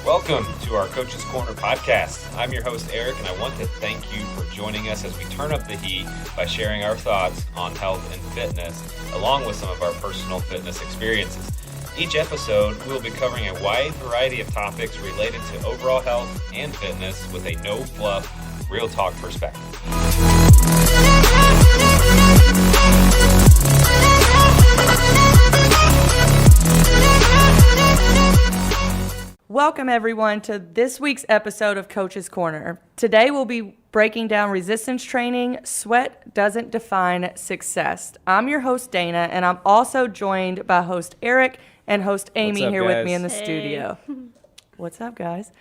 Welcome to our Coach's Corner podcast. I'm your host, Eric, and I want to thank you for joining us as we turn up the heat by sharing our thoughts on health and fitness, along with some of our personal fitness experiences. Each episode, we'll be covering a wide variety of topics related to overall health and fitness with a no-fluff, real talk perspective. Welcome, everyone, to this week's episode of Coach's Corner. Today, we'll be breaking down resistance training. Sweat doesn't define success. I'm your host, Dana, and I'm also joined by host Eric and host Amy here with me in the studio. What's up, guys?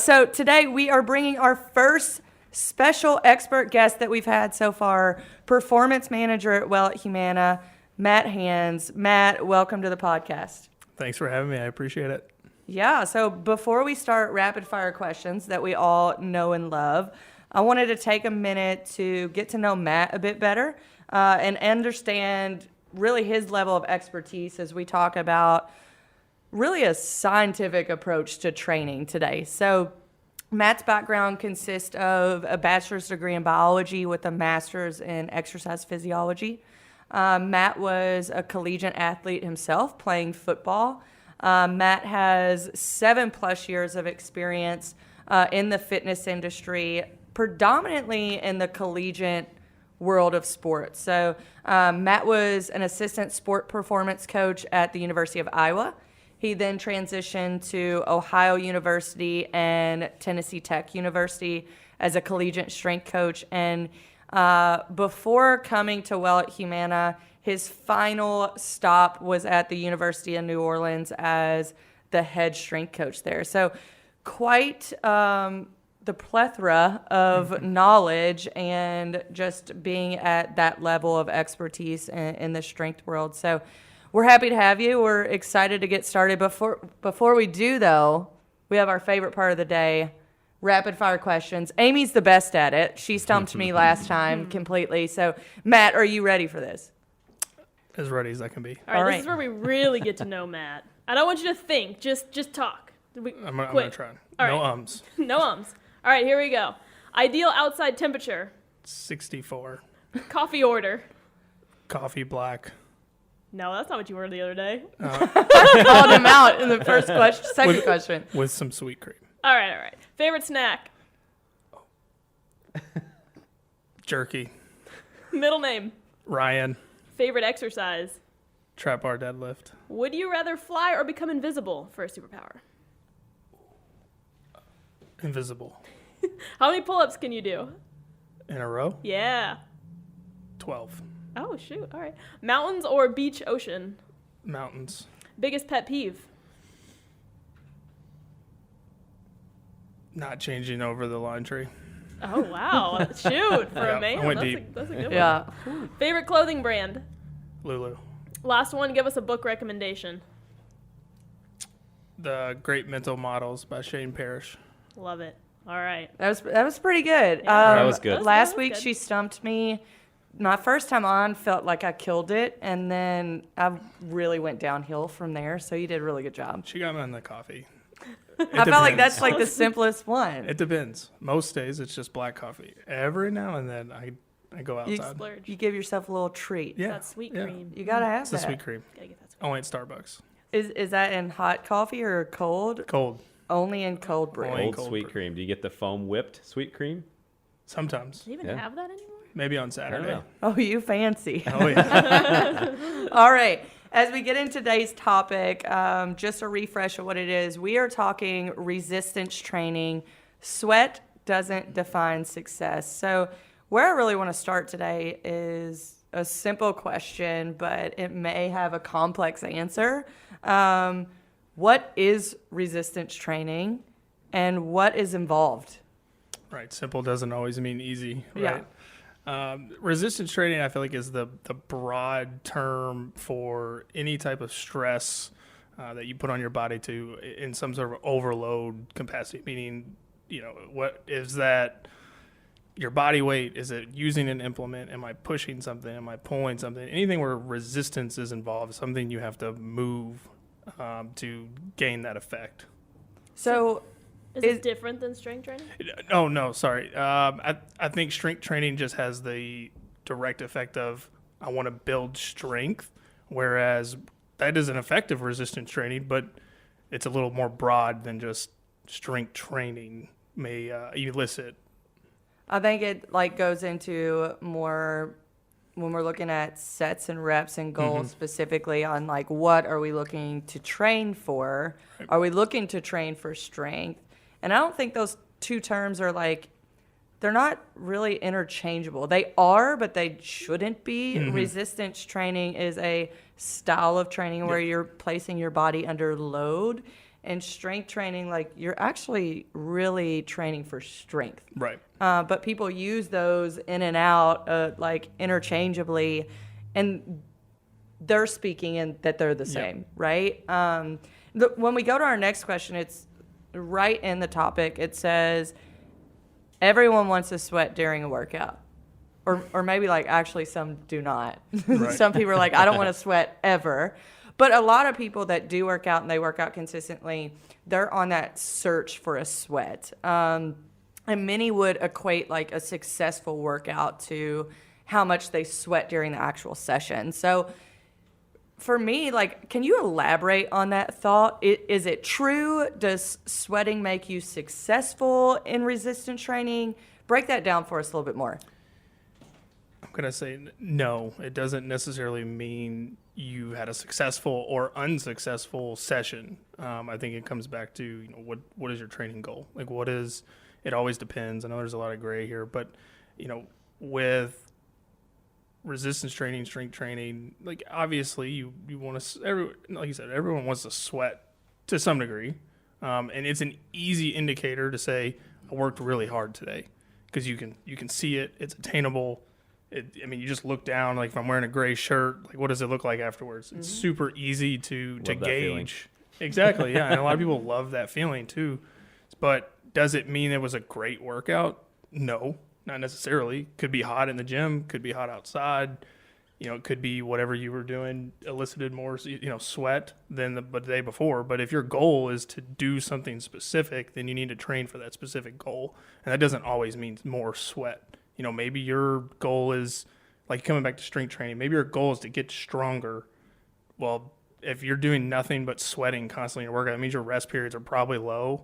So today, we are bringing our first special expert guest that we've had so far, performance manager at Humana, Matt Hands. Matt, welcome to the podcast. Thanks for having me. I appreciate it. Yeah, so before we start rapid fire questions that we all know and love, I wanted to take a minute to get to know Matt a bit better and understand really his level of expertise as we talk about really a scientific approach to training today. So Matt's background consists of a bachelor's degree in biology with a master's in exercise physiology. Matt was a collegiate athlete himself, playing football. Matt has 7+ years of experience in the fitness industry, predominantly in the collegiate world of sports. So Matt was an assistant sport performance coach at the University of Iowa. He then transitioned to Ohio University and Tennessee Tech University as a collegiate strength coach. And before coming to Humana, his final stop was at the University of New Orleans as the head strength coach there. So quite the plethora of knowledge and just being at that level of expertise in the strength world. So we're happy to have you. We're excited to get started. Before we do, though, we have our favorite part of the day, rapid fire questions. Amy's the best at it. She stumped me last time completely. So, Matt, are you ready for this? As ready as I can be. All right, this is where we really get to know Matt. I don't want you to think, just talk. I'm gonna try. No ums. No ums. All right, here we go. Ideal outside temperature. 64. Coffee order. Coffee black. No, that's not what you were the other day. I called him out in the first question. Second question. With some sweet cream. All right. Favorite snack. Jerky. Middle name. Ryan. Favorite exercise. Trap bar deadlift. Would you rather fly or become invisible for a superpower? Invisible. How many pull-ups can you do? In a row? Yeah. 12. Oh, shoot. All right. Mountains or beach, ocean? Mountains. Biggest pet peeve? Not changing over the laundry. Oh, wow. Shoot. For a man, I went that's deep. a good one. Yeah. Favorite clothing brand? Lulu. Last one, give us a book recommendation. The Great Mental Models by Shane Parrish. Love it. All right. That was pretty good. Yeah. That was good. Last That was week, good. she stumped me. My first time on felt like I killed it, and then I really went downhill from there, so you did a really good job. She got me on the coffee. I felt like that's like the simplest one. It depends. Most days it's just black coffee. Every now and then I go outside. Splurge. You give yourself a little treat. Yeah. That sweet cream. You gotta have It's the that. sweet cream. Gotta get that sweet Only at Starbucks. Is that in hot coffee or cold? Cold. Only in cold brew. Only- Old cold sweet brew. cream. Do you get the foam whipped sweet cream? Sometimes. Do you even Yeah. have that anymore? Maybe on I don't Saturday. know. Oh, you fancy. Oh, yeah. All right. As we get into today's topic, just a refresh of what it is, we are talking resistance training. Sweat doesn't define success. So where I really want to start today is a simple question, but it may have a complex answer. What is resistance training and what is involved? Right. Simple doesn't always mean easy, Yeah. right? Resistance training, I feel like, is the broad term for any type of stress that you put on your body to in some sort of overload capacity, meaning, what is that? Your body weight, is it using an implement? Am I pushing something? Am I pulling something? Anything where resistance is involved, something you have to move to gain that effect. So Is it different than strength training? Oh, no, sorry. I think strength training just has the direct effect of I want to build strength, whereas that is an effective resistance training, but it's a little more broad than just strength training may elicit. I think it like goes into more when we're looking at sets and reps and goals specifically on like what are we looking to train for? Are we looking to train for strength? And I don't think those two terms are like they're not really interchangeable. They are, but they shouldn't be. Resistance training is a style of training where you're placing your body under load. And strength training, like you're actually really training for strength. Right. But people use those in and out like interchangeably, and they're speaking in that they're the same, right? When we go to our next question, it's right in the topic. It says, everyone wants to sweat during a workout. Or maybe like actually some do not. Right. Some people are like, I don't want to sweat ever. But a lot of people that do work out and they work out consistently, they're on that search for a sweat. And many would equate like a successful workout to how much they sweat during the actual session. So for me, like, can you elaborate on that thought? Is it true? Does sweating make you successful in resistance training? Break that down for us a little bit more. I'm going to say no. It doesn't necessarily mean you had a successful or unsuccessful session. I think it comes back to what is your training goal? Like what is? It always depends. I know there's a lot of gray here, but with resistance training, strength training, like obviously you want to. Like you said, everyone wants to sweat to some degree, and it's an easy indicator to say I worked really hard today because you can see it. It's attainable. You just look down, like if I'm wearing a gray shirt, like what does it look like afterwards? It's super easy to Love that gauge. feeling. Exactly, yeah. And a lot of people love that feeling too. But does it mean it was a great workout? No, not necessarily. Could be hot in the gym, could be hot outside. It could be whatever you were doing elicited more, sweat than the day before. But if your goal is to do something specific, then you need to train for that specific goal. And that doesn't always mean more sweat. Maybe your goal is, like coming back to strength training, maybe your goal is to get stronger. Well, if you're doing nothing but sweating constantly in your workout, that means your rest periods are probably low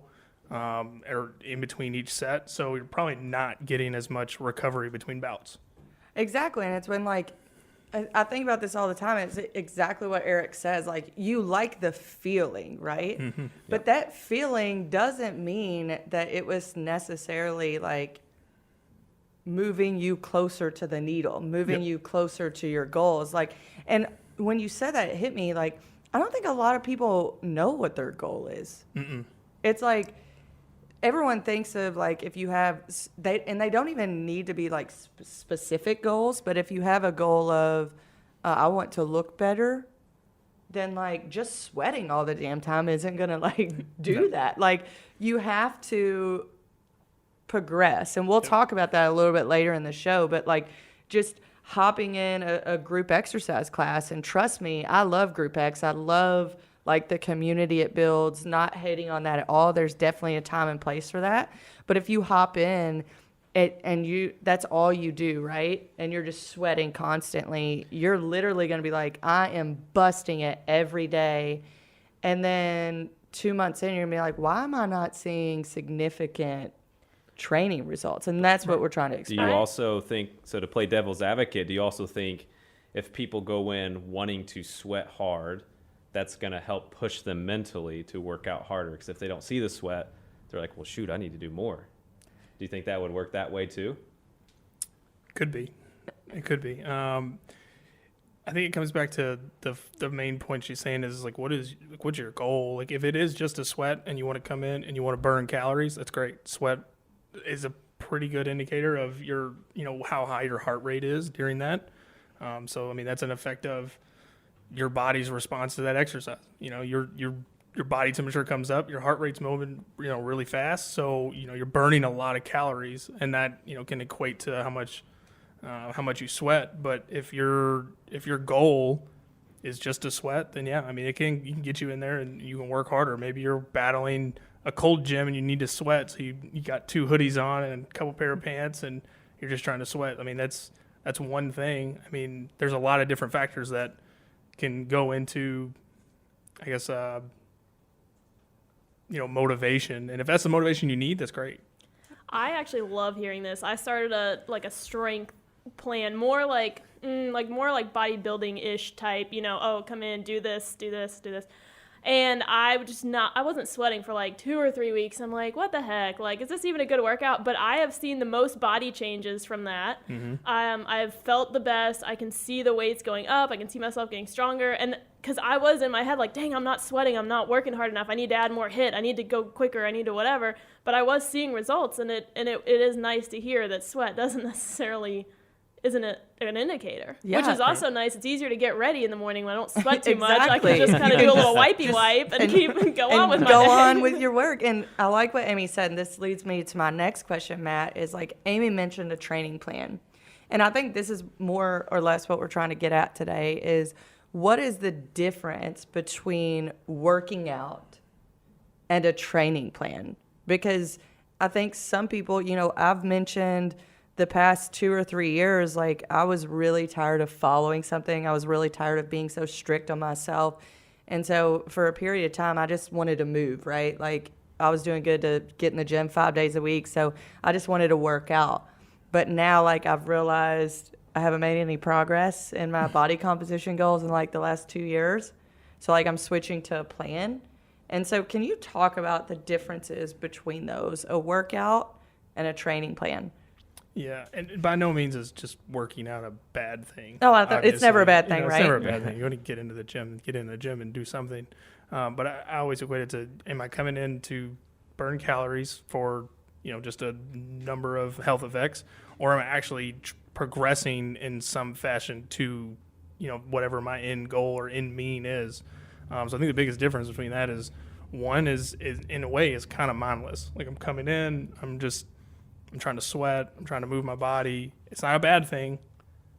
or in between each set. So you're probably not getting as much recovery between bouts. Exactly. And it's when like, I think about this all the time. It's exactly what Eric says. Like you like the feeling, right? Mm-hmm. But that feeling doesn't mean that it was necessarily like moving you closer to the needle, moving you closer to your goals. Like, and when you said that, it hit me like, I don't think a lot of people know what their goal is. It's like, everyone thinks of like, if you have, they don't even need to be like specific goals, but if you have a goal of, I want to look better, then like just sweating all the damn time isn't going to like do that. Like you have to progress, and we'll talk about that a little bit later in the show, but like just hopping in a group exercise class, and trust me, I love group X. I love like the community it builds, not hating on that at all. There's definitely a time and place for that. But if you hop in and that's all you do, right? And you're just sweating constantly, you're literally going to be like, I am busting it every day. And then 2 months in, you're going to be like, why am I not seeing significant training results? And that's what we're trying to Do explain. you also think, so to play devil's advocate, do you also think if people go in wanting to sweat hard, that's going to help push them mentally to work out harder? Because if they don't see the sweat, they're like, well, shoot, I need to do more. Do you think that would work that way too? Could be. It could be. I think it comes back to the main point she's saying is like, what's your goal? Like if it is just a sweat and you want to come in and you want to burn calories, that's great. Sweat is a pretty good indicator of your, how high your heart rate is during that. So, that's an effect of your body's response to that exercise. Your body temperature comes up, your heart rate's moving, really fast. So, you're burning a lot of calories, and that, can equate to how much you sweat. But if your goal is just to sweat, then yeah, you can get you in there and you can work harder. Maybe you're battling a cold gym and you need to sweat, so you got 2 hoodies on and a couple pair of pants and you're just trying to sweat. I mean, that's one thing. I mean, there's a lot of different factors that can go into, I guess, motivation. And if that's the motivation you need, that's great. I actually love hearing this. I started a strength plan, more like bodybuilding-ish type, come in, do this. And I wasn't sweating for like 2 or 3 weeks. I'm like, what the heck? Like, is this even a good workout? But I have seen the most body changes from that. Mm-hmm. I've felt the best. I can see the weights going up. I can see myself getting stronger. And because I was in my head like, dang, I'm not sweating. I'm not working hard enough. I need to add more HIIT. I need to go quicker. I need to whatever. But I was seeing results, and it is nice to hear that sweat isn't an indicator, Yeah. which is also nice. It's easier to get ready in the morning when I don't sweat too much. I Exactly. can just kind of do a little wipey Just- wipe and go and on with my go day. on with your work. And I like what Amy said, and this leads me to my next question, Matt, is like Amy mentioned a training plan. And I think this is more or less what we're trying to get at today is what is the difference between working out and a training plan? Because I think some people, I've mentioned the past 2 or 3 years, like I was really tired of following something. I was really tired of being so strict on myself. And so for a period of time, I just wanted to move, right? Like I was doing good to get in the gym 5 days a week. So I just wanted to work out. But now like I've realized I haven't made any progress in my body composition goals in like the last 2 years. So like I'm switching to a plan. And so can you talk about the differences between those, a workout and a training plan? Yeah, and by no means is just working out a bad thing. Oh, it's never a bad thing, It's right? never a bad thing. You want to get in the gym and do something. But I always equate it to, am I coming in to burn calories for, just a number of health effects, or am I actually progressing in some fashion to, whatever my end goal or end mean is? So I think the biggest difference between that is one is in a way is kind of mindless. Like I'm coming in, I'm trying to sweat, I'm trying to move my body. It's not a bad thing,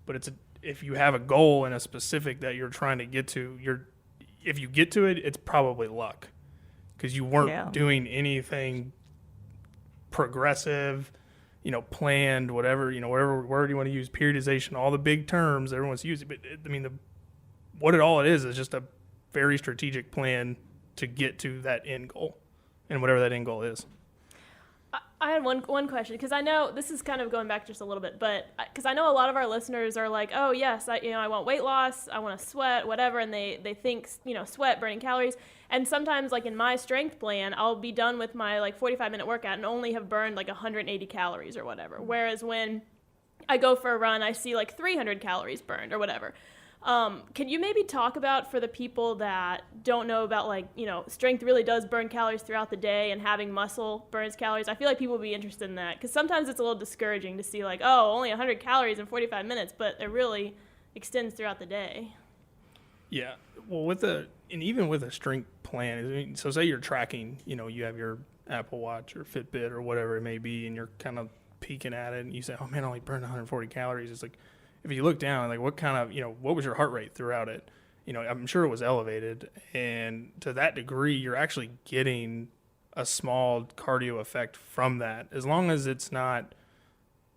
but if you have a goal and a specific that you're trying to get to, if you get to it, it's probably luck because you weren't doing anything progressive, planned, whatever word you want to use, periodization, all the big terms everyone's using. But all it is just a very strategic plan to get to that end goal and whatever that end goal is. I had one question, because I know this is kind of going back just a little bit, but because I know a lot of our listeners are like, oh yes, I want weight loss, I want to sweat, whatever, and they think sweat, burning calories, and sometimes like in my strength plan, I'll be done with my like 45-minute workout and only have burned like 180 calories or whatever, whereas when I go for a run, I see like 300 calories burned or whatever. Can you maybe talk about, for the people that don't know about strength really does burn calories throughout the day and having muscle burns calories? I feel like people would be interested in that because sometimes it's a little discouraging to see like, oh, only 100 calories in 45 minutes, but it really extends throughout the day. Yeah. Well, even with a strength plan, so say you're tracking, you have your Apple Watch or Fitbit or whatever it may be, and you're kind of peeking at it and you say, oh man, I only burned 140 calories. It's like, if you look down, like what kind of, what was your heart rate throughout it? I'm sure it was elevated. And to that degree, you're actually getting a small cardio effect from that. As long as it's not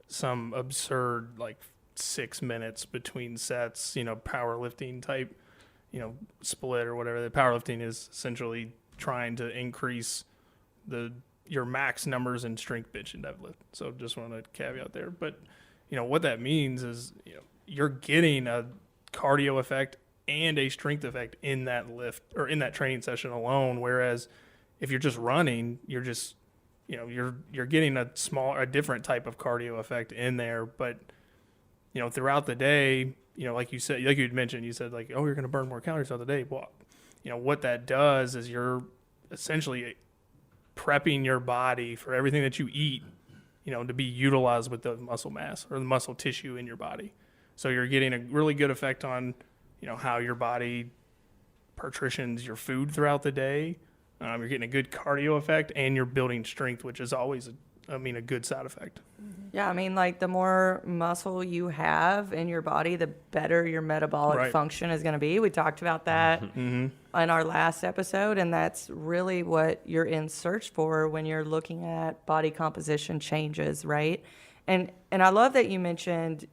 some absurd, 6 minutes between sets, powerlifting type, split or whatever. The powerlifting is essentially trying to increase your max numbers in strength, bench, and deadlift. So just want to caveat there. But what that means is, you're getting a cardio effect and a strength effect in that lift or in that training session alone. Whereas if you're just running, you're just, you're getting a different type of cardio effect in there. But, throughout the day, like you said, like you'd mentioned, you said like, oh, you're going to burn more calories throughout the day. Well, what that does is you're essentially prepping your body for everything that you eat, to be utilized with the muscle mass or the muscle tissue in your body. So you're getting a really good effect on, how your body partitions your food throughout the day. You're getting a good cardio effect and you're building strength, which is always a good side effect. Yeah, I mean, like the more muscle you have in your body, the better your metabolic Right. function is going to be. We talked about that in our last episode, and that's really what you're in search for when you're looking at body composition changes, right? And I love that you mentioned,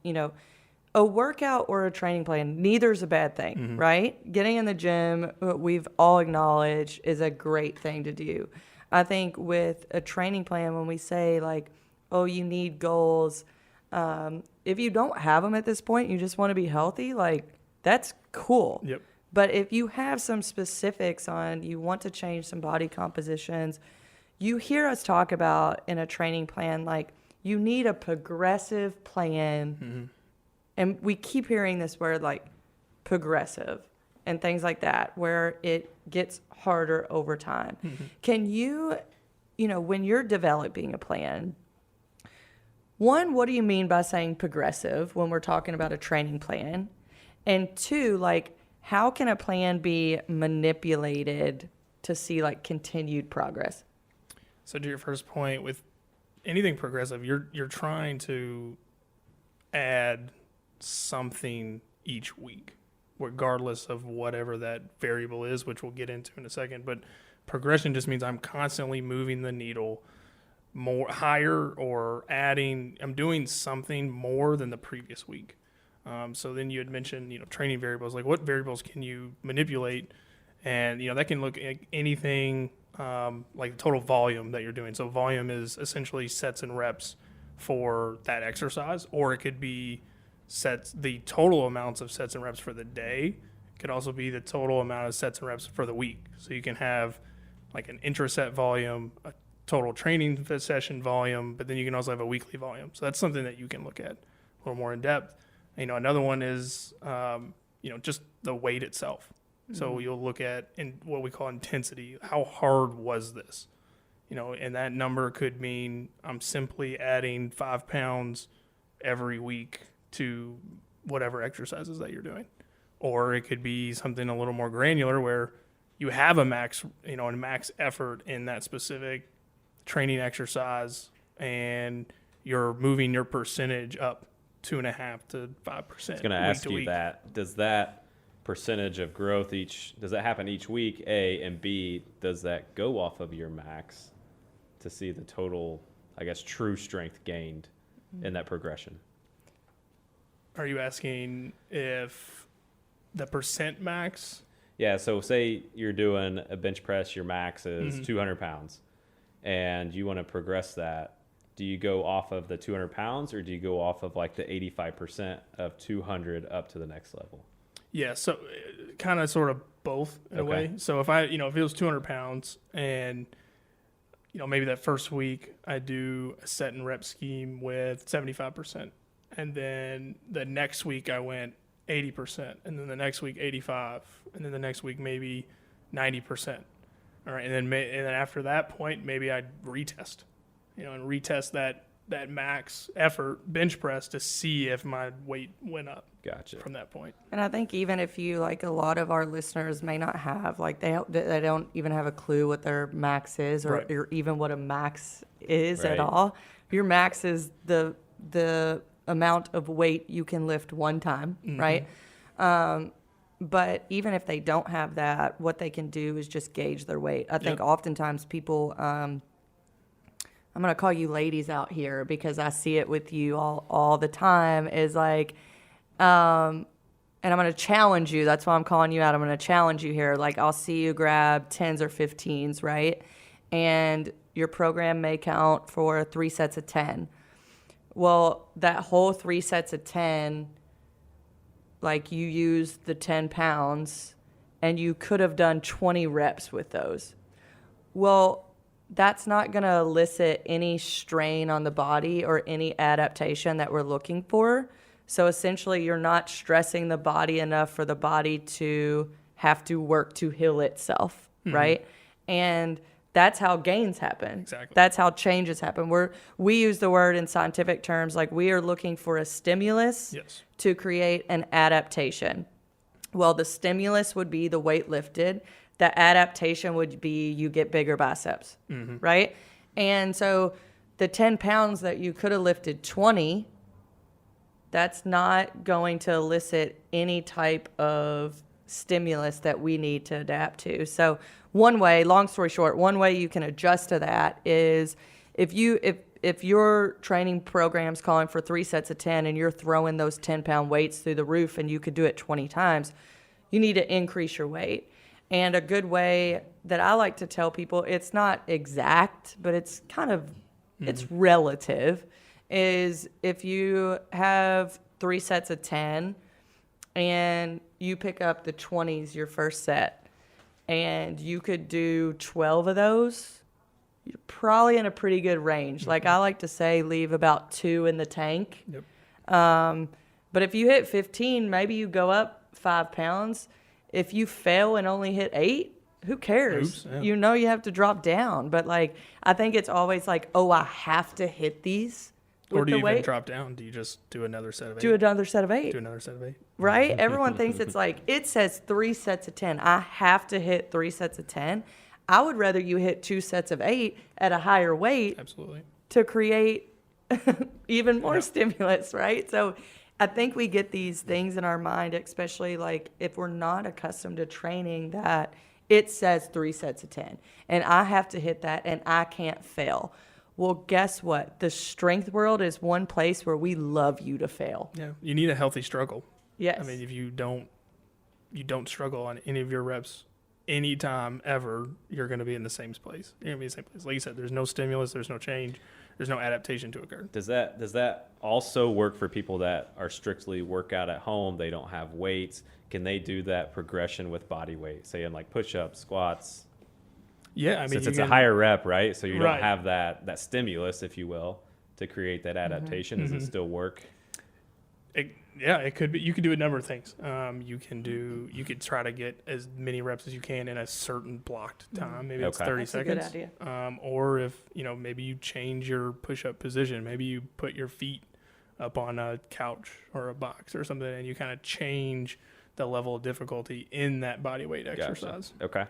a workout or a training plan, neither's a bad thing, right? Getting in the gym, we've all acknowledged, is a great thing to do. I think with a training plan, when we say like, oh, you need goals, if you don't have them at this point, you just want to be healthy, like that's cool. Yep. But if you have some specifics on you want to change some body compositions, you hear us talk about in a training plan, like you need a progressive plan. And we keep hearing this word like progressive and things like that, where it gets harder over time. Can you, when you're developing a plan, one, what do you mean by saying progressive when we're talking about a training plan? And two, like, how can a plan be manipulated to see like continued progress? So to your first point, with anything progressive, you're trying to add something each week, regardless of whatever that variable is, which we'll get into in a second. But progression just means I'm constantly moving the needle more higher, or I'm doing something more than the previous week. So then you had mentioned, training variables, like what variables can you manipulate? And, that can look at anything like the total volume that you're doing. So volume is essentially sets and reps for that exercise, or it could be the total amounts of sets and reps for the day. It could also be the total amount of sets and reps for the week. So you can have like an intraset volume, a total training session volume, but then you can also have a weekly volume. So that's something that you can look at a little more in depth. Another one is, just the weight itself. So you'll look at what we call intensity. How hard was this? And that number could mean I'm simply adding 5 pounds every week to whatever exercises that you're doing. Or it could be something a little more granular where you have a max effort in that specific training exercise, and you're moving your percentage up 2.5 to 5%. I was going to ask you that. Does that percentage of growth does that happen each week, A, and B, does that go off of your max to see the total, I guess, true strength gained in that progression? Are you asking if the percent max? Yeah, so say you're doing a bench press, your max is 200 pounds, and you want to progress that. Do you go off of the 200 pounds, or do you go off of like the 85% of 200 up to the next level? Yeah, so kind of sort of both in a way. So if if it was 200 pounds and, maybe that first week I do a set and rep scheme with 75%. And then the next week I went 80%. And then the next week 85. And then the next week maybe 90%. All right. And then after that point, maybe I'd retest, and retest that max effort bench press to see if my weight went up. Gotcha. From that point. And I think even if you, like a lot of our listeners may not have, like they don't even have a clue what their max is, or even what a max is at all. Your max is the amount of weight you can lift one time, right? But even if they don't have that, what they can do is just gauge their weight. I think oftentimes people, I'm going to call you ladies out here because I see it with you all the time, is like, and I'm going to challenge you. That's why I'm calling you out. I'm going to challenge you here. Like, I'll see you grab 10s or 15s, right? And your program may count for 3 sets of 10. Well, that whole 3 sets of 10, like you used the 10 pounds and you could have done 20 reps with those. Well, that's not going to elicit any strain on the body or any adaptation that we're looking for. So essentially, you're not stressing the body enough for the body to have to work to heal itself, right? And that's how gains happen. Exactly. That's how changes happen. We use the word in scientific terms, like we are looking for a stimulus to create an adaptation. Well, the stimulus would be the weight lifted. The adaptation would be you get bigger biceps, right? And so the 10 pounds that you could have lifted 20, that's not going to elicit any type of stimulus that we need to adapt to. So one way, long story short, one way you can adjust to that is if your training program's calling for 3 sets of 10 and you're throwing those 10-pound weights through the roof and you could do it 20 times, you need to increase your weight. And a good way that I like to tell people, it's not exact, but it's kind of, it's relative, is if you have 3 sets of 10 and you pick up the 20s your first set and you could do 12 of those, you're probably in a pretty good range. Like I like to say, leave about 2 in the tank. Yep. But if you hit 15, maybe you go up 5 pounds. If you fail and only hit 8, who cares? Oops, yeah. You know you have to drop down. But, like, I think it's always like, oh, I have to hit these with Or do the you weight. even drop down? Do you just do another set of 8? Do another set of 8. Do another set of 8. Right? Everyone thinks it's like, it says 3 sets of 10. I have to hit 3 sets of 10. I would rather you hit 2 sets of 8 at a higher weight Absolutely. to create even more stimulus, right? So I think we get these things in our mind, especially like if we're not accustomed to training that it says 3 sets of 10 and I have to hit that and I can't fail. Well, guess what? The strength world is one place where we love you to fail. Yeah. You need a healthy struggle. Yes. I mean, if you don't struggle on any of your reps anytime ever, you're going to be in the same place. You're going to be in the same place. Like you said, there's no stimulus, there's no change, there's no adaptation to occur. Does that also work for people that are strictly workout at home? They don't have weights. Can they do that progression with body weight, say in like push-ups, squats? Yeah, I mean, Since you it's can, a higher rep, right? So you Right. don't have that stimulus, if you will, to create that adaptation. Does it still work? it could be. You could do a number of things. You could try to get as many reps as you can in a certain blocked time. Maybe it's Okay. 30 That's a good seconds. idea. Or if maybe you change your push-up position. Maybe you put your feet up on a couch or a box or something, and you kind of change the level of difficulty in that body weight exercise. Okay.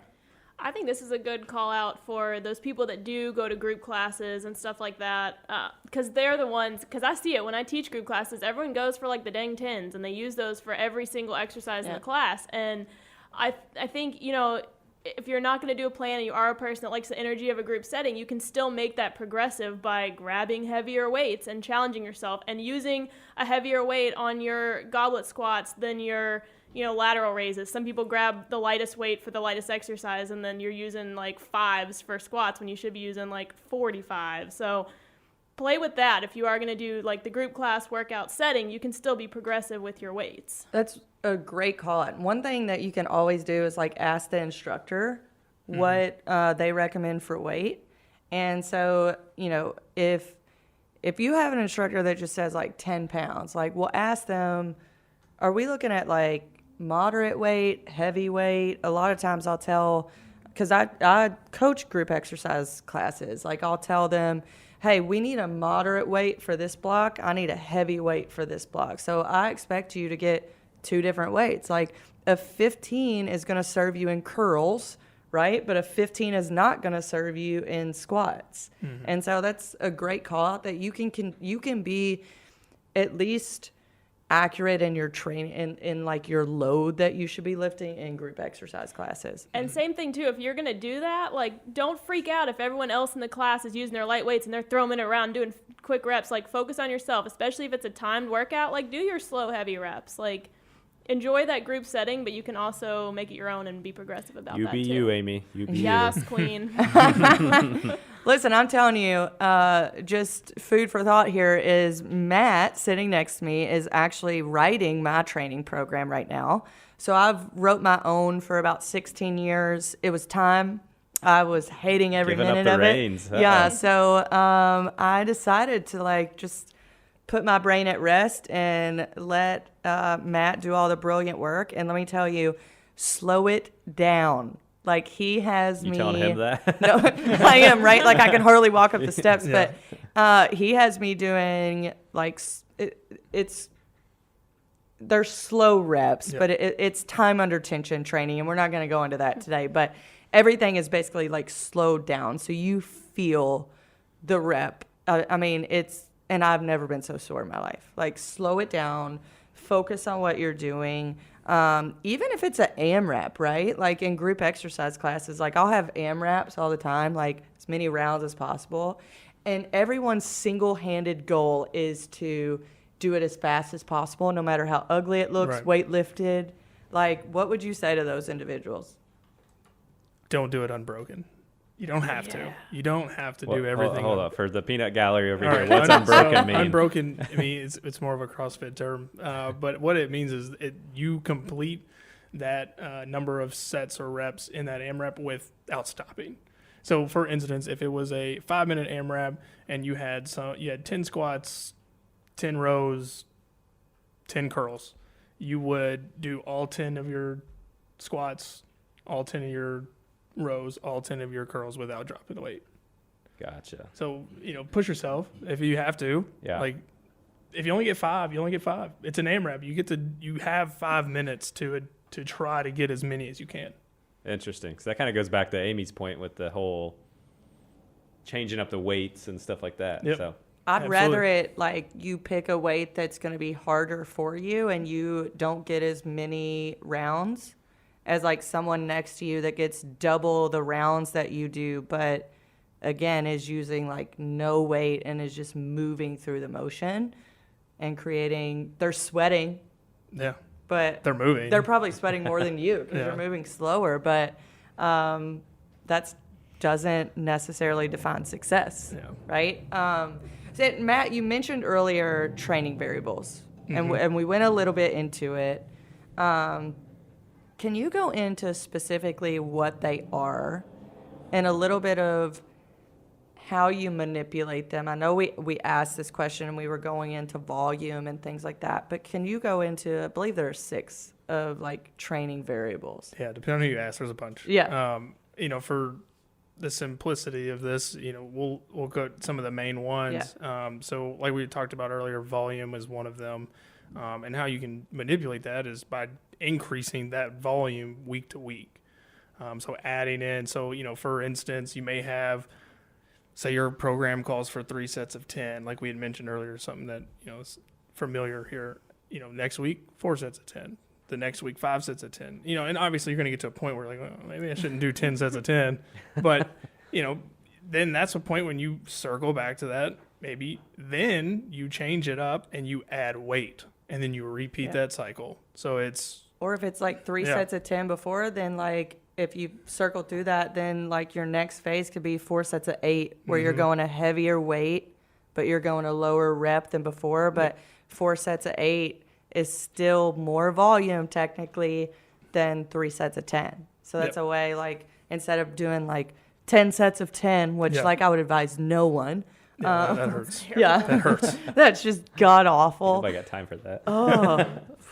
I think this is a good call out for those people that do go to group classes and stuff like that, because they're the ones, because I see it when I teach group classes, everyone goes for like the dang 10s and they use those for every single exercise in the class. And I think, if you're not going to do a plan and you are a person that likes the energy of a group setting, you can still make that progressive by grabbing heavier weights and challenging yourself and using a heavier weight on your goblet squats than your lateral raises. Some people grab the lightest weight for the lightest exercise, and then you're using like 5s for squats when you should be using like 45. So play with that. If you are going to do like the group class workout setting, you can still be progressive with your weights. That's a great call out. One thing that you can always do is like ask the instructor what they recommend for weight. And so, if you have an instructor that just says like 10 pounds, like we'll ask them, are we looking at like moderate weight, heavy weight? A lot of times I'll tell, because I coach group exercise classes, like I'll tell them, hey, we need a moderate weight for this block. I need a heavy weight for this block. So I expect you to get 2 different weights. Like a 15 is going to serve you in curls, right? But a 15 is not going to serve you in squats. And so that's a great call out that you can be at least accurate in your training in like your load that you should be lifting in group exercise classes. And same thing too, if you're going to do that, like don't freak out if everyone else in the class is using their light weights and they're throwing it around doing quick reps. Like focus on yourself, especially if it's a timed workout. Like do your slow heavy reps. Like enjoy that group setting, but you can also make it your own and be progressive about You that be too. you, Amy. You be Yes, you. queen. Listen, I'm telling you, just food for thought here is Matt sitting next to me is actually writing my training program right now. So I've wrote my own for about 16 years. It was time. I was hating every Giving up minute the of reins. it. Yeah, so I decided to like just put my brain at rest and let Matt do all the brilliant work. And let me tell you, slow it down. Like he has You me. telling him that? No, I am, right? Like I can hardly walk up the steps, but he has me doing like they're slow reps, but it's time under tension training, and we're not going to go into that today. But everything is basically like slowed down, so you feel the rep I mean, and I've never been so sore in my life. Like, slow it down, focus on what you're doing. Even if it's an AMRAP, right? Like in group exercise classes, like I'll have AMRAPs all the time, like as many rounds as possible. And everyone's single-handed goal is to do it as fast as possible, no matter how ugly it looks, weight lifted. Like, what would you say to those individuals? Don't do it unbroken. You don't have to. You don't have to do everything. Hold up. For the peanut gallery over All here, right, what's unbroken mean? Unbroken, I mean, it's more of a CrossFit term. But what it means is you complete that number of sets or reps in that AMRAP without stopping. So, for instance, if it was a 5-minute AMRAP and you had 10 squats, 10 rows, 10 curls, you would do all 10 of your squats, all 10 of your rows, all 10 of your curls without dropping the weight. Gotcha. So, push yourself if you have to. Yeah. Like, if you only get 5, you only get 5. It's an AMRAP. You have 5 minutes to try to get as many as you can. Interesting. So that kind of goes back to Amy's point with the whole changing up the weights and stuff like that. Yep. So I'd rather it like you pick a weight that's going to be harder for you and you don't get as many rounds as like someone next to you that gets double the rounds that you do, but again is using like no weight and is just moving through the motion and they're sweating. Yeah. But they're moving. They're probably sweating more than you because they're moving slower, but that doesn't necessarily define success, right? So Matt, you mentioned earlier training variables, and we went a little bit into it. Can you go into specifically what they are and a little bit of how you manipulate them? I know we asked this question and we were going into volume and things like that, but can you go into, I believe there are 6 of like training variables. Yeah, depending on who you ask, there's a bunch. Yeah. For the simplicity of this, we'll go some of the main ones. Yeah. So like we talked about earlier, volume is one of them. And how you can manipulate that is by increasing that volume week to week. So adding in, for instance, you may have, say your program calls for 3 sets of 10, like we had mentioned earlier, something that, is familiar here. Next week, 4 sets of 10. The next week, 5 sets of 10. And obviously you're going to get to a point where like, well, maybe I shouldn't do 10 sets of 10. But, then that's a point when you circle back to that. Maybe then you change it up and you add weight and then you repeat that cycle. So or if it's like 3 sets of 10 before, then like, if you circle through that, then like your next phase could be 4 sets of 8 where you're going a heavier weight, but you're going a lower rep than before. But 4 sets of 8 is still more volume technically than 3 sets of 10. So that's a way, like, instead of doing like 10 sets of 10, which like I would advise no one. Yeah, that hurts. Yeah. That hurts. That's just god awful. nobody got time for that. Oh,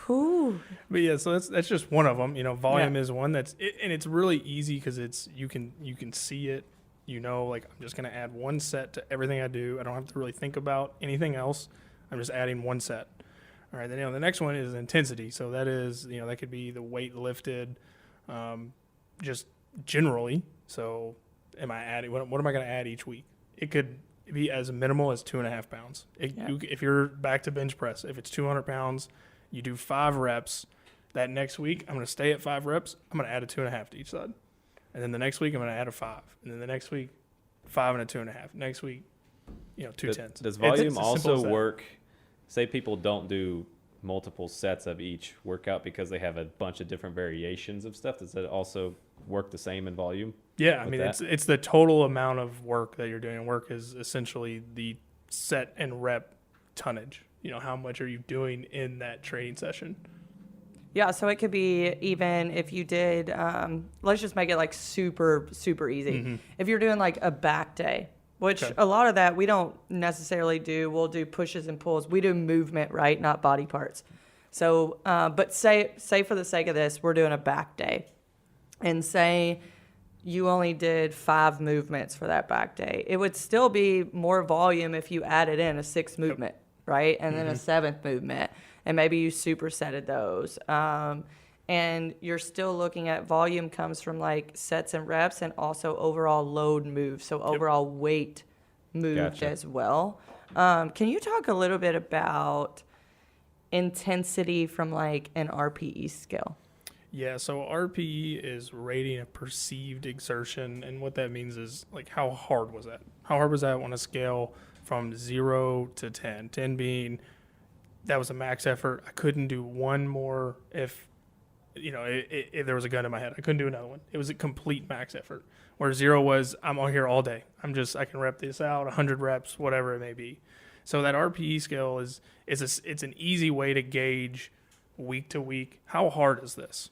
whew. But yeah, so that's just one of them. Volume is one and it's really easy because you can see it. Like I'm just gonna add 1 set to everything I do. I don't have to really think about anything else. I'm just adding 1 set. All right, then the next one is intensity. So that is that could be the weight lifted, just generally. So am I adding what am I gonna add each week? It could be as minimal as 2.5 pounds. If you're back to bench press, if it's 200 pounds, you do 5 reps. That next week, I'm going to stay at 5 reps. I'm going to add a 2.5 to each side. And then the next week, I'm going to add a 5. And then the next week, 5 and a 2.5. Next week, 2 tens. Does volume also work? Say people don't do multiple sets of each workout because they have a bunch of different variations of stuff. Does that also work the same in volume? Yeah, I mean, it's the total amount of work that you're doing. Work is essentially the set and rep tonnage. How much are you doing in that training session? Yeah, so it could be even if you did, let's just make it like super, super easy. If you're doing like a back day, which a lot of that we don't necessarily do. We'll do pushes and pulls. We do movement, right? Not body parts. So, but say for the sake of this, we're doing a back day. And say you only did 5 movements for that back day. It would still be more volume if you added in a 6th movement, right? And then a 7th movement. And maybe you supersetted those. And you're still looking at volume comes from like sets and reps and also overall load moves. So overall weight moved Gotcha. as well. Can you talk a little bit about intensity from like an RPE scale? Yeah, so RPE is rating of perceived exertion, and what that means is like how hard was that? How hard was that on a scale from 0 to 10? 10 being that was a max effort. I couldn't do one more if if there was a gun in my head. I couldn't do another one. It was a complete max effort. Where 0 was I'm on here all day. I can rep this out, 100 reps, whatever it may be. So that RPE scale it's an easy way to gauge week to week how hard is this.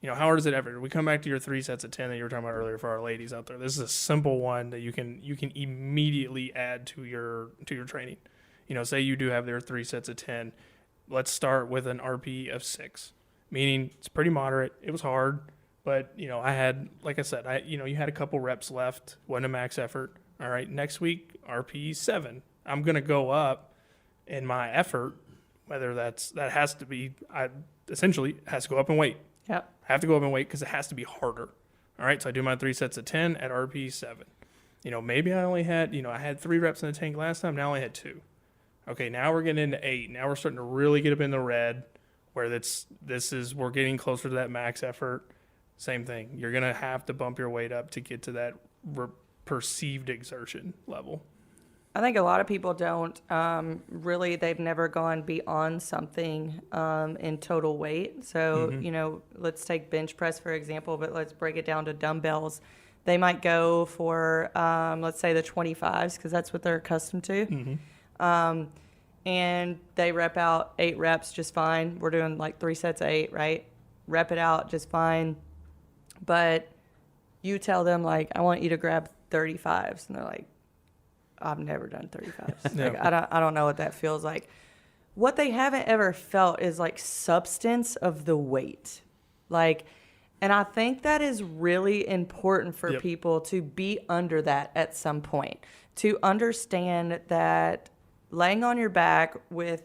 How hard is it ever? We come back to your 3 sets of 10 that you were talking about earlier for our ladies out there. This is a simple one that you can immediately add to your training. Say you do have their 3 sets of 10. Let's start with an RPE of 6, meaning it's pretty moderate. It was hard, but I had, like I said, you had a couple reps left. Wasn't a max effort. All right, next week RPE 7. I'm gonna go up in my effort, whether that has to be essentially has to go up in weight. Yep. I have to go up in weight because it has to be harder. All right, so I do my 3 sets of 10 at RPE 7. Maybe I only had, I had 3 reps in the tank last time. Now I only had 2. Okay, now we're getting into 8. Now we're starting to really get up in the red, where we're getting closer to that max effort. Same thing. You're gonna have to bump your weight up to get to that perceived exertion level. I think a lot of people don't really, they've never gone beyond something in total weight. So, let's take bench press, for example, but let's break it down to dumbbells. They might go for, let's say, the 25s, because that's what they're accustomed to. And they rep out 8 reps just fine. We're doing like 3 sets of 8, right? Rep it out just fine. But you tell them, like, I want you to grab 35s. And they're like, I've never done 35s. No. Like, I don't know what that feels like. What they haven't ever felt is like substance of the weight. Like, and I think that is really important for Yep. people to be under that at some point, to understand that laying on your back with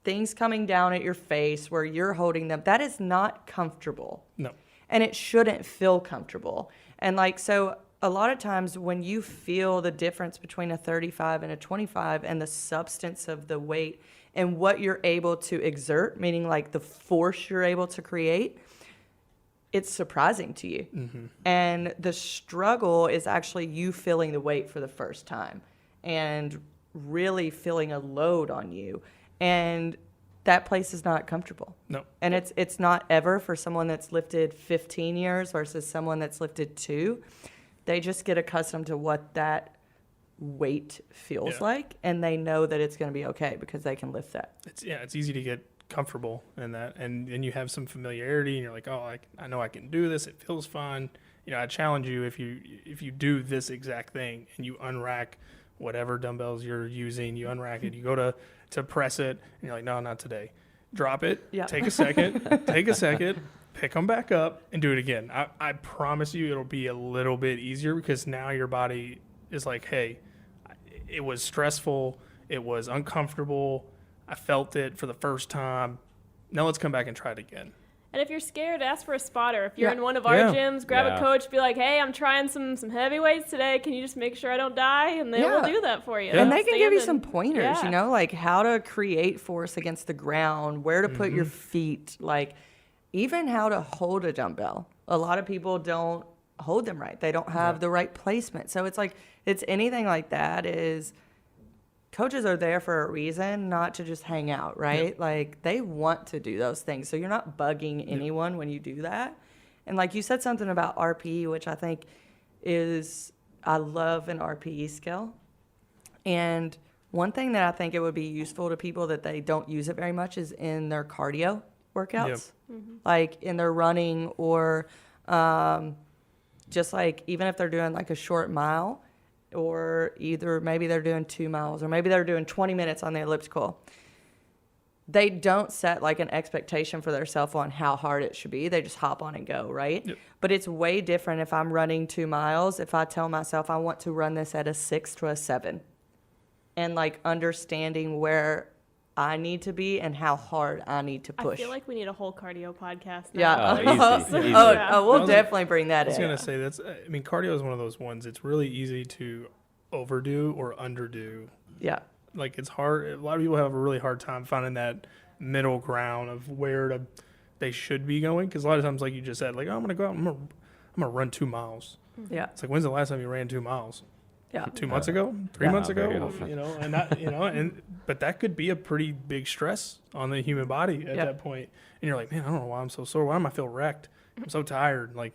things coming down at your face where you're holding them, that is not comfortable. No. And it shouldn't feel comfortable. And like, so a lot of times when you feel the difference between a 35 and a 25 and the substance of the weight and what you're able to exert, meaning like the force you're able to create, it's surprising to you. And the struggle is actually you feeling the weight for the first time and really feeling a load on you. And that place is not comfortable. No. And it's not ever for someone that's lifted 15 years versus someone that's lifted 2. They just get accustomed to what that weight feels like, and they know that it's going to be okay because they can lift that. It's easy to get comfortable in that, and then you have some familiarity, and you're like, oh, I know I can do this. It feels fun. I challenge you if you do this exact thing and you unrack whatever dumbbells you're using, you unrack it, you go to press it, and you're like, no, not today. Drop it. Yeah. Take a second. Pick them back up and do it again. I promise you it'll be a little bit easier because now your body is like, hey, it was stressful. It was uncomfortable. I felt it for the first time. Now let's come back and try it again. And if you're scared, ask for a spotter. If you're Yeah. in one of our Yeah. gyms, grab Yeah. a coach, be like, hey, I'm trying some heavy weights today. Can you just make sure I don't die? And they will Yeah. do that for you. And they can Stand give you and- some pointers, Yeah. like how to create force against the ground, where to put your feet, like even how to hold a dumbbell. A lot of people don't hold them right. They don't have the right placement. So it's like, it's anything like that is coaches are there for a reason, not to just hang out, right? Yep. Like they want to do those things. So you're not bugging anyone when you do that. And like you said something about RPE, which I think is, I love an RPE scale. And one thing that I think it would be useful to people that they don't use it very much is in their cardio workouts, like in their running or just like even if they're doing like a short mile or either maybe they're doing 2 miles or maybe they're doing 20 minutes on the elliptical. They don't set like an expectation for themselves on how hard it should be. They just hop on and go, right? Yep. But it's way different if I'm running 2 miles. If I tell myself I want to run this at a 6 to a 7 and like understanding where I need to be and how hard I need to push. I feel like we need a whole cardio podcast. Yeah. Oh, easy, easy. Oh, Yeah. oh, we'll was- definitely bring that I was in. going to say cardio is one of those ones. It's really easy to overdo or underdo. Yeah. Like it's hard. A lot of people have a really hard time finding that middle ground of where they should be going. Because a lot of times, like you just said, like, oh, I'm gonna go out. I'm gonna run 2 miles. Yeah. It's like, when's the last time you ran 2 miles? Yeah. 2 months ago, 3 Yeah. months Not very ago, often. you know, and that, you know, but that could be a pretty big stress on the human body at Yeah. that point. And you're like, man, I don't know why I'm so sore. Why am I feel wrecked? I'm so tired. Like,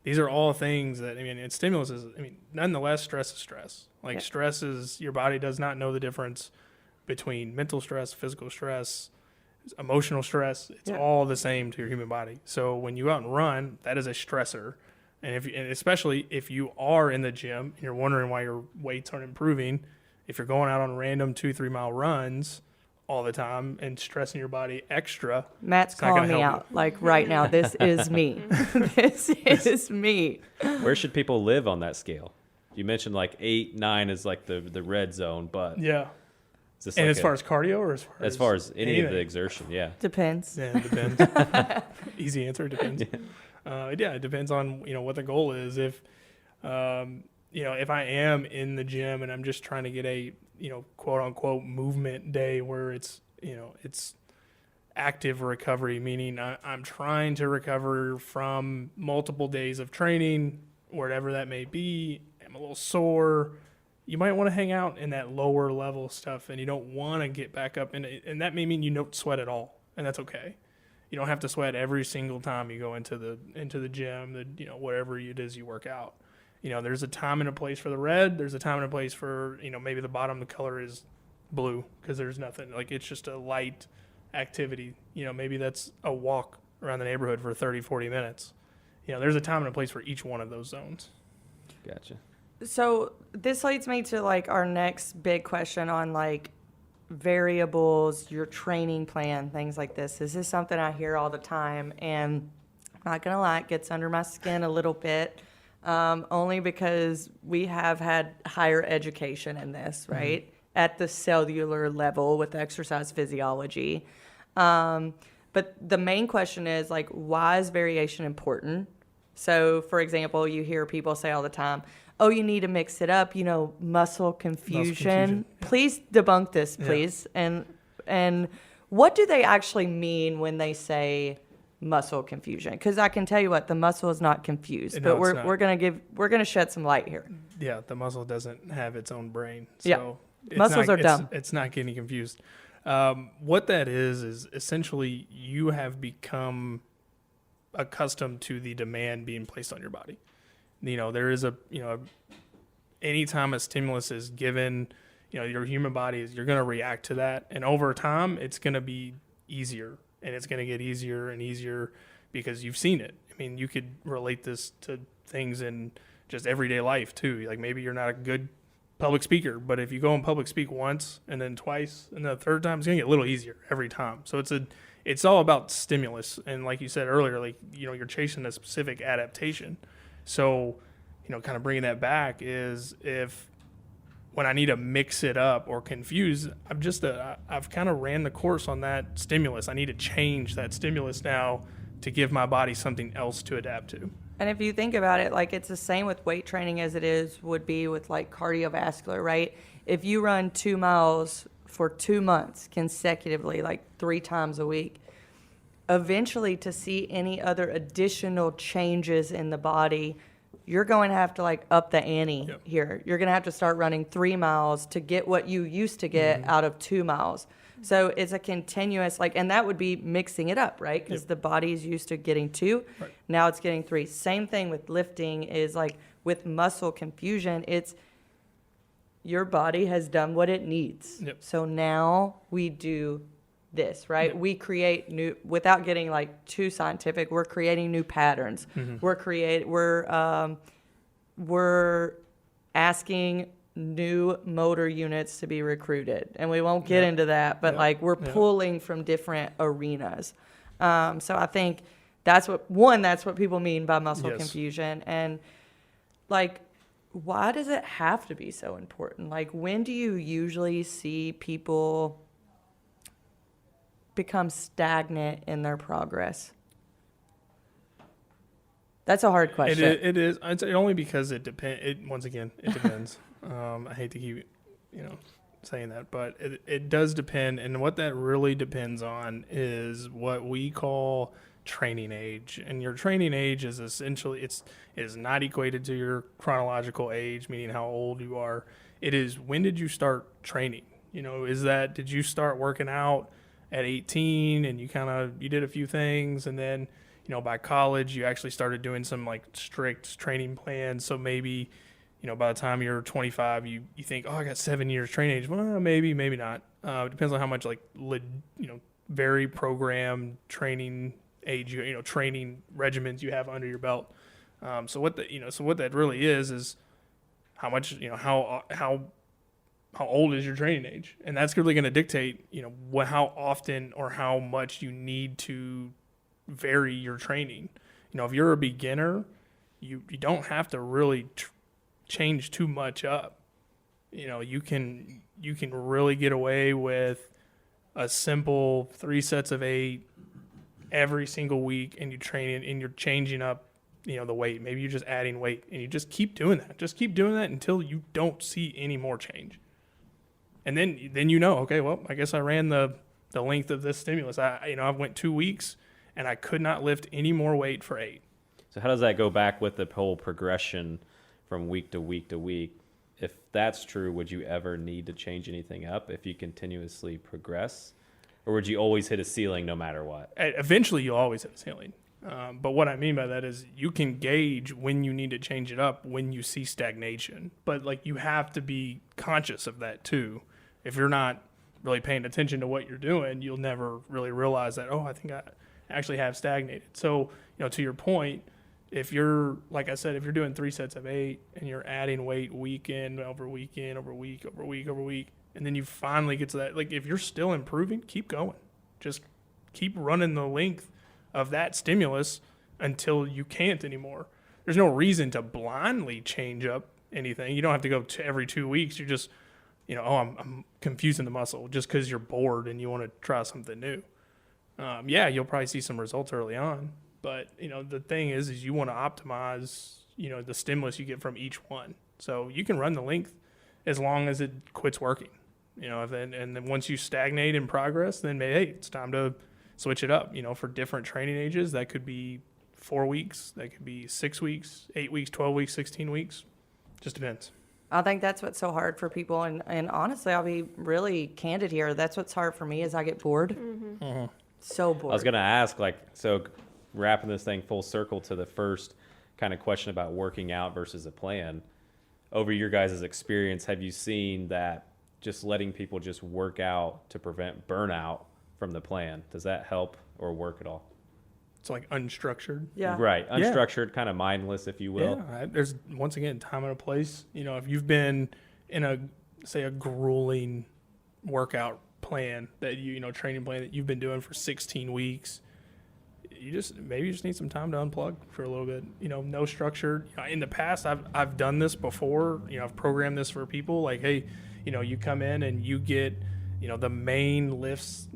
these are all things that, I mean, and stimulus is, I mean, nonetheless, stress is stress. Like, Yeah. stress is, your body does not know the difference between mental stress, physical stress, emotional stress. It's Yeah. all the same to your human body. So when you go out and run, that is a stressor. And and especially if you are in the gym and you're wondering why your weights aren't improving, if you're going out on random 2-3 mile runs all the time and stressing your body extra, Matt's It's not gonna calling me help out. Like right now, this is me. This is me. Where should people live on that scale? You mentioned like 8, 9 is like the red zone, but yeah. is this And like as far as cardio or as far as any of the anything? exertion, yeah. Depends. Yeah, it depends. Easy answer, depends. Yeah, it depends on, you know, what the goal is. If, you know, if I am in the gym and I'm just trying to get a, you know, quote unquote movement day where it's, you know, it's active recovery, meaning I'm trying to recover from multiple days of training, whatever that may be. I'm a little sore. You might want to hang out in that lower level stuff, and you don't want to get back up in it. And that may mean you don't sweat at all, and that's okay. You don't have to sweat every single time you go into the gym, you know, whatever it is you work out. You know, there's a time and a place for the red. There's a time and a place for, you know, maybe the bottom of the color is blue because there's nothing. Like, it's just a light activity. You know, maybe that's a walk around the neighborhood for 30, 40 minutes. You know, there's a time and a place for each one of those zones. Gotcha. So this leads me to like our next big question on like variables, your training plan, things like this. This is something I hear all the time, and I'm not gonna lie, it gets under my skin a little bit, only because we have had higher education in this, right? At the cellular level with exercise physiology. But the main question is like, why is variation important? So, for example, you hear people say all the time, oh, you need to mix it up, you know, muscle confusion. Yeah. Please debunk this, please. And what do they actually mean when they say muscle confusion? Because I can tell you what, the muscle is not confused, No, but it's not. we're gonna shed some light here. Yeah, the muscle doesn't have its own brain. So Yeah. it's Muscles are dumb. It's not getting confused. What that is essentially you have become accustomed to the demand being placed on your body. You know, there is anytime a stimulus is given, you know, your human body you're going to react to that. And over time, it's going to be easier, and it's going to get easier and easier because you've seen it. I mean, you could relate this to things in just everyday life too. Like, maybe you're not a good public speaker, but if you go and public speak once and then twice and the third time, it's going to get a little easier every time. So it's all about stimulus. And like you said earlier, like, you know, you're chasing a specific adaptation. So, you know, kind of bringing that back is if when I need to mix it up or confuse, I've kind of ran the course on that stimulus. I need to change that stimulus now to give my body something else to adapt to. And if you think about it, like it's the same with weight training as it would be with like cardiovascular, right? If you run 2 miles for 2 months consecutively, like 3 times a week, eventually to see any other additional changes in the body, you're going to have to like up the ante here. You're going to have to start running 3 miles to get what you used to get out of 2 miles. So it's a continuous, like, and that would be mixing it up, right? Because the body's used to getting 2. Right. Now it's getting 3. Same thing with lifting is like with muscle confusion, it's your body has done what it needs. Yep. So now we do this, right? Yep. We create new, without getting like too scientific, we're creating new patterns. We're asking new motor units to be recruited, and we won't get into that, but like we're pulling from different arenas. So I think that's what people mean by muscle confusion. And like, why does it have to be so important? Like, when do you usually see people become stagnant in their progress? That's a hard question. It is. It's only because it depends. Once again, it depends. I hate to keep, saying that, but it does depend. And what that really depends on is what we call training age. And your training age is essentially, it is not equated to your chronological age, meaning how old you are. It is, when did you start training? Did you start working out at 18 and you did a few things, and then, by college you actually started doing some like strict training plans. So maybe, by the time you're 25, you think, oh, I got 7 years training age. Well, maybe not. It depends on how much very programmed training age, training regimens you have under your belt. So what that really is how much, how old is your training age? And that's really going to dictate, how often or how much you need to vary your training. If you're a beginner, you don't have to really change too much up. You can really get away with a simple 3 sets of 8 every single week, and you train and you're changing up, the weight. Maybe you're just adding weight, and you just keep doing that. Just keep doing that until you don't see any more change. And then okay, well, I guess I ran the length of this stimulus. I went 2 weeks and I could not lift any more weight for 8. So how does that go back with the whole progression from week to week to week? If that's true, would you ever need to change anything up if you continuously progress? Or would you always hit a ceiling no matter what? Eventually, you'll always hit a ceiling. But what I mean by that is you can gauge when you need to change it up when you see stagnation. But you have to be conscious of that too. If you're not really paying attention to what you're doing, you'll never really realize that, oh, I think I actually have stagnated. So, to your point, if you're, like I said, if you're doing 3 sets of 8 and you're adding weight weekend over weekend over week over week over week, and then you finally get to that, if you're still improving, keep going. Just keep running the length of that stimulus until you can't anymore. There's no reason to blindly change up anything. You don't have to go to every 2 weeks. You're just, I'm confusing the muscle just because you're bored and you want to try something new. You'll probably see some results early on. But, the thing is you want to optimize, the stimulus you get from each one. So you can run the length as long as it quits working, and then once you stagnate in progress, then maybe, hey, it's time to switch it up, for different training ages. That could be 4 weeks, that could be 6 weeks, 8 weeks, 12 weeks, 16 weeks. Just depends. I think that's what's so hard for people. And honestly, I'll be really candid here. That's what's hard for me is I get bored. Mm-hmm. Uh-huh. So bored. I was going to ask, so wrapping this thing full circle to the first kind of question about working out versus a plan. Over your guys' experience, have you seen that just letting people just work out to prevent burnout from the plan, does that help or work at all? It's unstructured. Yeah. Right. Unstructured, kind of mindless, if you will. Yeah. There's, once again, time and a place. If you've been in a grueling workout plan that training plan that you've been doing for 16 weeks, you just need some time to unplug for a little bit. No structure. In the past, I've done this before. I've programmed this for people. Hey, you come in and you get, the main lifts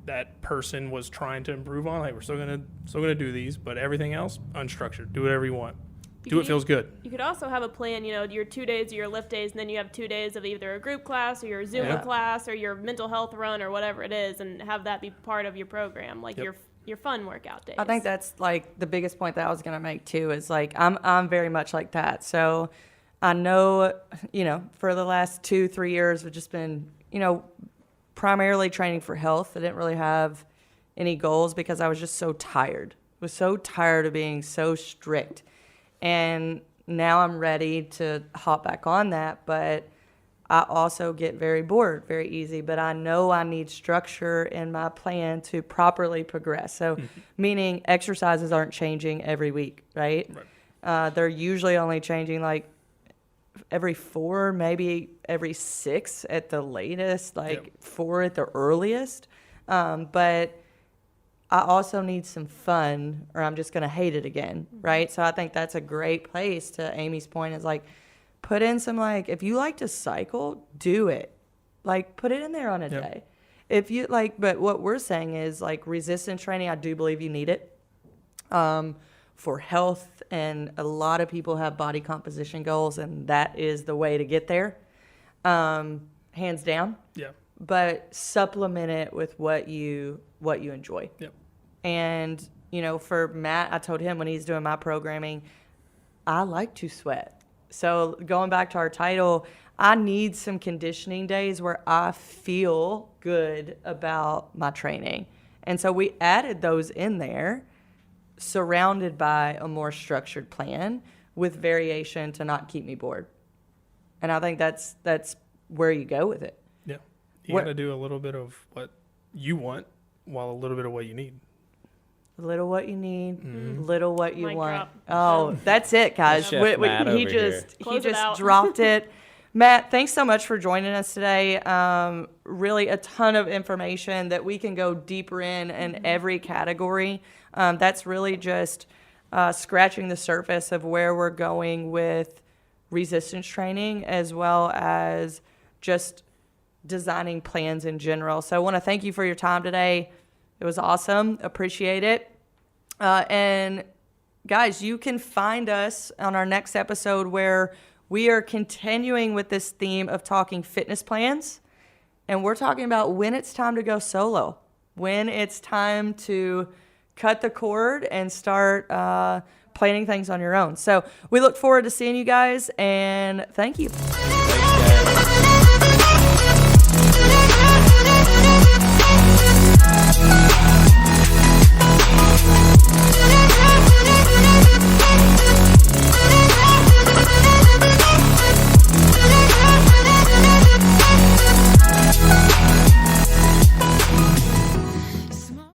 that person was trying to improve on. We're still gonna do these, but everything else unstructured. Do whatever you want. Do what feels good. You could also have a plan, your 2 days of your lift days, and then you have 2 days of either a group class or your Zumba class or your mental health run or whatever it is, and have that be part of your program, your fun workout days. I think that's the biggest point that I was going to make too is I'm very much like that. So I know, for the last 2-3 years I've just been, primarily training for health. I didn't really have any goals because I was just so tired. I was so tired of being so strict. And now I'm ready to hop back on that, but I also get very bored very easy, but I know I need structure in my plan to properly progress. So meaning exercises aren't changing every week, right? They're usually only changing every 4, maybe every 6 at the latest, 4 at the earliest. But I also need some fun or I'm just going to hate it again, right? So I think that's a great place to Amy's point is put in some if you like to cycle, do it. Put it in there on a day. If you but what we're saying is resistance training, I do believe you need it. for health, and a lot of people have body composition goals, and that is the way to get there, hands down. Yeah. But supplement it with what you enjoy. Yep. And, you know, for Matt, I told him when he's doing my programming, I like to sweat. So going back to our title, I need some conditioning days where I feel good about my training. And so we added those in there, surrounded by a more structured plan with variation to not keep me bored. And I think that's where you go with it. Yeah. You got to do a little bit of what you want while a little bit of what you need. Little what you need, little what you Mic want. drop. Oh, that's it, guys. Chef Matt He over here. just Close it out. dropped it. Matt, thanks so much for joining us today. Really a ton of information that we can go deeper in every category. That's really just scratching the surface of where we're going with resistance training, as well as just designing plans in general. So I want to thank you for your time today. It was awesome. Appreciate it. And guys, you can find us on our next episode where we are continuing with this theme of talking fitness plans. And we're talking about when it's time to go solo, when it's time to cut the cord and start planning things on your own. So we look forward to seeing you guys, and thank you. Thanks, guys.